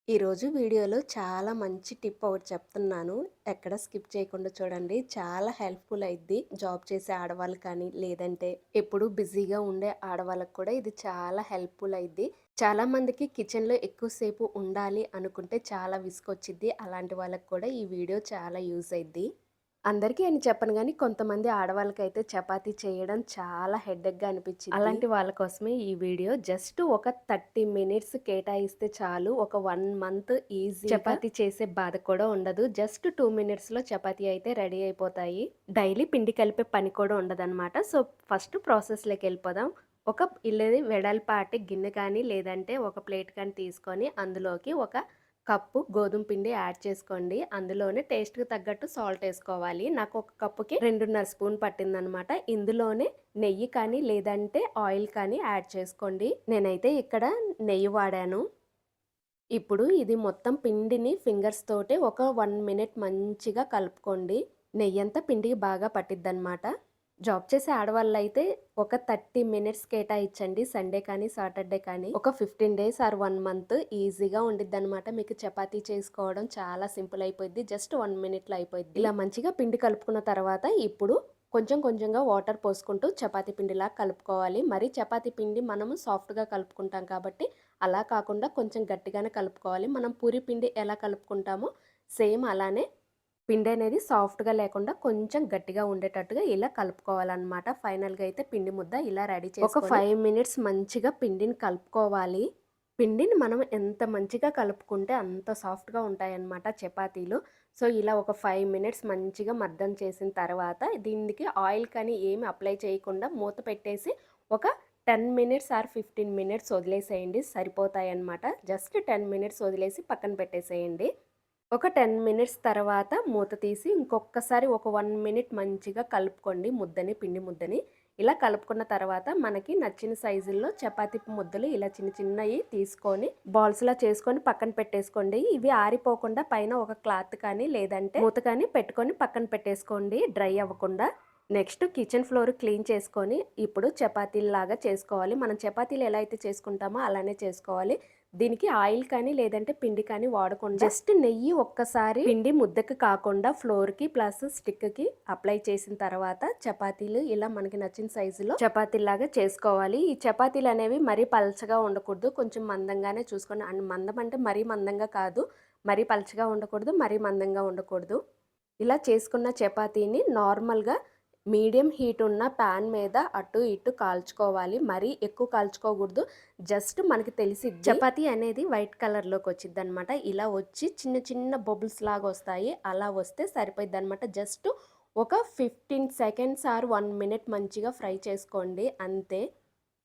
ఈరోజు వీడియోలో చాలా మంచి టిప్ ఒకటి చెప్తున్నాను. ఎక్కడ స్కిప్ చేయకుండా చూడండి. చాలా హెల్ప్‌ఫుల్ అయిద్ది. జాబ్ చేసే ఆడవాళ్ళు కానీ, లేదంటే ఎప్పుడూ బిజీగా ఉండే ఆడవాళ్ళకి కూడా ఇది చాలా హెల్ప్‌ఫుల్ అయిద్ది. చాలామందికి కిచెన్‌లో ఎక్కువ సేపు ఉండాలి అనుకుంటే చాలా విసుగొచ్చిద్ది. అలాంటి వాళ్ళకి కూడా ఈ వీడియో చాలా యూజ్ అయిద్ది. అందరికీ అని చెప్పను గానీ, కొంతమంది ఆడవాళ్ళకైతే చపాతీ చేయడం చాలా హెడేక్‌గా అనిపిచ్చిద్ది. అలాంటి వాళ్ళ కోసమే ఈ వీడియో. జస్ట్ ఒక 30 మినిట్స్ కేటాయిస్తే చాలు. ఒక 1 మంత్ ఈజీగా చపాతీ చేసే బాధ కూడా ఉండదు. జస్ట్ 2 మినిట్స్‌లో చపాతీ అయితే రెడీ అయిపోతాయి. డైలీ పిండి కలిపే పని కూడా ఉండదనమాట. సో, ఫస్ట్ ప్రాసెస్‌లోకెళ్ళిపోదాం. ఒక ఇల్లది వెడల్పాటి గిన్నె కానీ, లేదంటే ఒక ప్లేట్ కానీ తీసుకొని అందులోకి ఒక కప్పు గోధుమ పిండి యాడ్ చేసుకోండి. అందులోనే టేస్ట్‌కి తగ్గట్టు సాల్ట్ ఏసుకోవాలి. నాకు ఒక కప్పుకి 2:30 స్పూన్ పట్టిందనమాట. ఇందులోనే నెయ్యి కానీ, లేదంటే ఆయిల్ కానీ యాడ్ చేసుకోండి. నేనైతే ఇక్కడ నెయ్యి వాడాను. ఇప్పుడు ఇది మొత్తం పిండిని ఫింగర్స్ తోటి ఒక 1 మినిట్ మంచిగా కలుపుకోండి. నెయ్యంతా పిండికి బాగా పట్టిద్దనమాట. జాబ్ చేసే ఆడవాళ్ళైతే ఒక 30 మినిట్స్ కేటాయించండి. సండే కానీ, సాటర్డే కానీ. ఒక 15 డేస్ ఆర్ 1 మంత్ ఈజీగా ఉండిద్దనమాట. మీకు చపాతీ చేసుకోవడం చాలా సింపుల్ అయిపోద్ది. జస్ట్ 1 మినిట్‌లో అయిపోద్ది. ఇలా మంచిగా పిండి కలుపుకున్న తర్వాత ఇప్పుడు కొంచెం కొంచెంగా వాటర్ పోసుకుంటూ చపాతీ పిండిలా కలుపుకోవాలి. మరి చపాతీ పిండి మనము సాఫ్ట్‌గా కలుపుకుంటాం కాబట్టి అలా కాకుండా కొంచెం గట్టిగానే కలుపుకోవాలి. మనం పూరి పిండి ఎలా కలుపుకుంటామో సేమ్ అలానే పిండనేది సాఫ్ట్‌గా లేకుండా కొంచెం గట్టిగా ఉండేటట్టుగా ఇలా కలుపుకోవాలనమాట. ఫైనల్‌గా అయితే పిండి ముద్ద ఇలా రెడీ చేసుకొని ఒక 5 మినిట్స్ మంచిగా పిండిని కలుపుకోవాలి. పిండిని మనం ఎంత మంచిగా కలుపుకుంటే అంత సాఫ్ట్‌గా ఉంటాయన్నమాట చపాతీలు. సో, ఇలా ఒక 5 మినిట్స్ మంచిగా మర్దన చేసిన తర్వాత దీనికి ఆయిల్ కానీ ఏమి అప్లై చేయకుండా మూత పెట్టేసి ఒక 10 మినిట్స్ ఆర్ 15 మినిట్స్ వదిలేసేయండి. సరిపోతాయన్నమాట. జస్ట్ 10 మినిట్స్ వదిలేసి పక్కన పెట్టేసేయండి. ఒక 10 మినిట్స్ తర్వాత మూత తీసి ఇంకొక్కసారి ఒక 1 మినిట్ మంచిగా కలుపుకోండి ముద్దని, పిండి ముద్దని. ఇలా కలుపుకున్న తర్వాత మనకి నచ్చిన సైజుల్లో చపాతీ ముద్దలు ఇలా చిన్న చిన్నయి తీసుకొని బాల్స్‌లా చేసుకొని పక్కన పెట్టేసుకోండి. ఇవి ఆరిపోకుండా పైన ఒక క్లాత్ కానీ లేదంటే మూత కానీ పెట్టుకొని పక్కన పెట్టేసుకోండి డ్రై అవ్వకుండా. నెక్స్ట్ కిచెన్ ఫ్లోర్ క్లీన్ చేసుకొని ఇప్పుడు చపాతీల్లాగా చేసుకోవాలి. మనం చపాతీలు ఎలా అయితే చేసుకుంటామో అలానే చేసుకోవాలి. దీనికి ఆయిల్ కానీ లేదంటే పిండి కానీ వాడకుండా జస్ట్ నెయ్యి ఒక్కసారి పిండి ముద్దకి కాకుండా ఫ్లోర్‌కి ప్లస్ స్టిక్‌కి అప్లై చేసిన తర్వాత చపాతీలు ఇలా మనకి నచ్చిన సైజులో చపాతీలాగా చేసుకోవాలి. ఈ చపాతీలు అనేవి మరీ పల్చగా ఉండకూడదు. కొంచెం మందంగానే చూసుకోండి. అండ్ మందం అంటే మరీ మందంగా కాదు. మరీ పల్చగా ఉండకూడదు. మరీ మందంగా ఉండకూడదు. ఇలా చేసుకున్న చపాతీని నార్మల్‌గా మీడియం హీట్ ఉన్న పాన్ మీద అటు ఇటు కాల్చుకోవాలి. మరీ ఎక్కువ కాల్చుకోకూడదు. జస్ట్ మనకి తెలిసిద్ది. చపాతీ అనేది వైట్ కలర్‌లోకి వచ్చిద్దనమాట. ఇలా వచ్చి చిన్న చిన్న బబుల్స్ లాగా వస్తాయి. అలా వస్తే సరిపోయిద్దనమాట. జస్ట్ ఒక 15 సెకండ్స్ ఆర్ 1 మినిట్ మంచిగా ఫ్రై చేసుకోండి అంతే.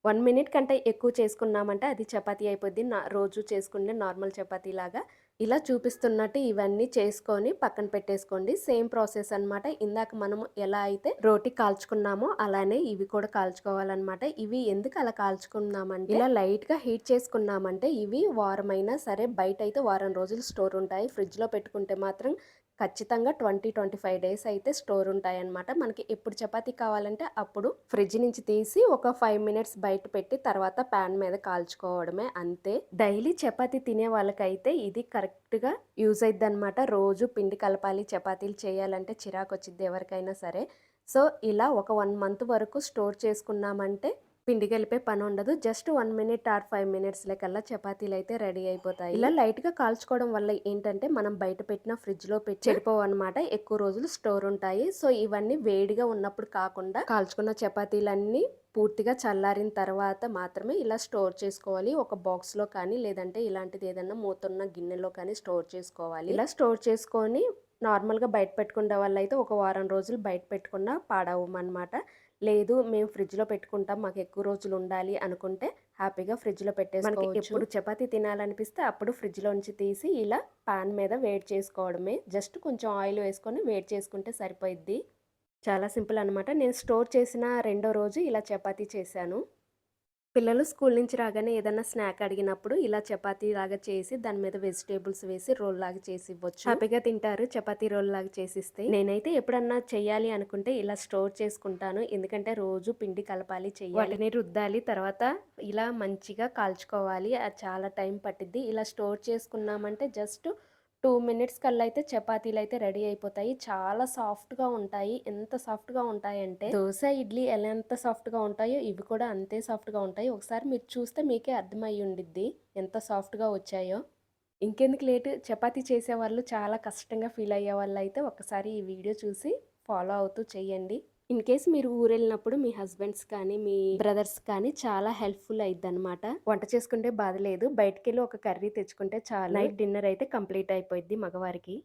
1 మినిట్ కంటే ఎక్కువ చేసుకున్నామంటే అది చపాతీ అయిపోద్ది. రోజు చేసుకునే నార్మల్ చపాతీలాగా. ఇలా చూపిస్తున్నట్టు ఇవన్నీ చేసుకొని పక్కన పెట్టేసుకోండి. సేమ్ ప్రాసెస్ అనమాట. ఇందాక మనము ఎలా అయితే రోటి కాల్చుకున్నామో అలానే ఇవి కూడా కాల్చుకోవాలనమాట. ఇవి ఎందుకు అలా కాల్చుకున్నామంటే ఇలా లైట్‌గా హీట్ చేసుకున్నామంటే ఇవి వారమైనా సరే బయటైతే వారం రోజులు స్టోర్ ఉంటాయి. ఫ్రిడ్జ్‌లో పెట్టుకుంటే మాత్రం ఖచ్చితంగా 25 డేస్ అయితే స్టోర్ ఉంటాయన్నమాట. మనకి ఎప్పుడు చపాతీ కావాలంటే అప్పుడు ఫ్రిడ్జ్ నుంచి తీసి ఒక 5 మినిట్స్ బయట పెట్టి తర్వాత పాన్ మీద కాల్చుకోవడమే అంతే. డైలీ చపాతీ తినే వాళ్ళకైతే ఇది కరెక్ట్‌గా యూజ్ అయిద్దనమాట. రోజు పిండి కలపాలి, చపాతీలు చేయాలంటే చిరాకొచ్చిద్ది ఎవరికైనా సరే. సో, ఇలా ఒక 1 మంత్ వరకు స్టోర్ చేసుకున్నామంటే పిండి కలిపే పనుండదు. జస్ట్ 1 మినిట్ ఆర్ 5 మినిట్స్‌ల కల్లా చపాతీలైతే రెడీ అయిపోతాయి. ఇలా లైట్‌గా కాల్చుకోవడం వల్ల ఏంటంటే, మనం బయట పెట్టిన ఫ్రిడ్జ్‌లో పెట్టి చెడిపోవన్నమాట. ఎక్కువ రోజులు స్టోర్ ఉంటాయి. సో, ఇవన్నీ వేడిగా ఉన్నప్పుడు కాకుండా కాల్చుకున్న చపాతీలన్నీ పూర్తిగా చల్లారిన తర్వాత మాత్రమే ఇలా స్టోర్ చేసుకోవాలి. ఒక బాక్స్‌లో కానీ, లేదంటే ఇలాంటిది ఏదన్నా మూతున్న గిన్నెలో కానీ స్టోర్ చేసుకోవాలి. ఇలా స్టోర్ చేసుకొని నార్మల్‌గా బయట పెట్టుకునే వాళ్ళైతే ఒక వారం రోజులు బయట పెట్టుకున్నా పాడవమనమాట. లేదు మేము ఫ్రిడ్జ్‌లో పెట్టుకుంటాం. మాకు ఎక్కువ రోజులు ఉండాలి అనుకుంటే హ్యాపీగా ఫ్రిడ్జ్‌లో పెట్టేసుకోవచ్చు. మనకి ఎప్పుడు చపాతీ తినాలనిపిస్తే అప్పుడు ఫ్రిడ్జ్‌లోంచి తీసి ఇలా పాన్ మీద వేడి చేసుకోవడమే. జస్ట్ కొంచెం ఆయిల్ వేసుకొని వేడి చేసుకుంటే సరిపోయిద్ది. చాలా సింపుల్ అనమాట. నేను స్టోర్ చేసిన రెండో రోజు ఇలా చపాతీ చేశాను. పిల్లలు స్కూల్ నుంచి రాగానే ఏదన్నా స్నాక్ అడిగినప్పుడు ఇలా చపాతీ లాగా చేసి దాని మీద వెజిటేబుల్స్ వేసి రోల్ లాగా చేసి ఇవ్వచ్చు. హ్యాపీగా తింటారు చపాతీ రోల్ లాగా చేసిస్తే. నేనైతే ఎప్పుడన్నా చెయ్యాలి అనుకుంటే ఇలా స్టోర్ చేసుకుంటాను. ఎందుకంటే రోజు పిండి కలపాలి, చెయ్యాలి, వాటిని రుద్దాలి, తర్వాత ఇలా మంచిగా కాల్చుకోవాలి. అది చాలా టైం పట్టిద్ది. ఇలా స్టోర్ చేసుకున్నామంటే జస్ట్ 2 మినిట్స్ కల్లా అయితే చపాతీలయితే రెడీ అయిపోతాయి. చాలా సాఫ్ట్‌గా ఉంటాయి. ఎంత సాఫ్ట్‌గా ఉంటాయంటే దోస, ఇడ్లీ ఎంత సాఫ్ట్‌గా ఉంటాయో ఇవి కూడా అంతే సాఫ్ట్‌గా ఉంటాయి. ఒకసారి మీరు చూస్తే మీకే అర్థమయ్యి ఉండిద్ది ఎంత సాఫ్ట్‌గా వచ్చాయో. ఇంకెందుకు లేటు, చపాతీ చేసేవాళ్ళు చాలా కష్టంగా ఫీల్ అయ్యేవాళ్ళైతే ఒక్కసారి ఈ వీడియో చూసి ఫాలో అవుతూ చేయండి. ఇన్ కేస్ మీరు ఊరెళ్ళినప్పుడు మీ హస్బెండ్స్ కానీ, మీ బ్రదర్స్ కానీ చాలా హెల్ప్‌ఫుల్ అయిద్దనమాట. వంట చేసుకుంటే బాధ లేదు. బయటికెళ్ళి ఒక కర్రీ తెచ్చుకుంటే చాలు. నైట్ డిన్నర్ అయితే కంప్లీట్ అయిపోయిద్ది మగవారికి.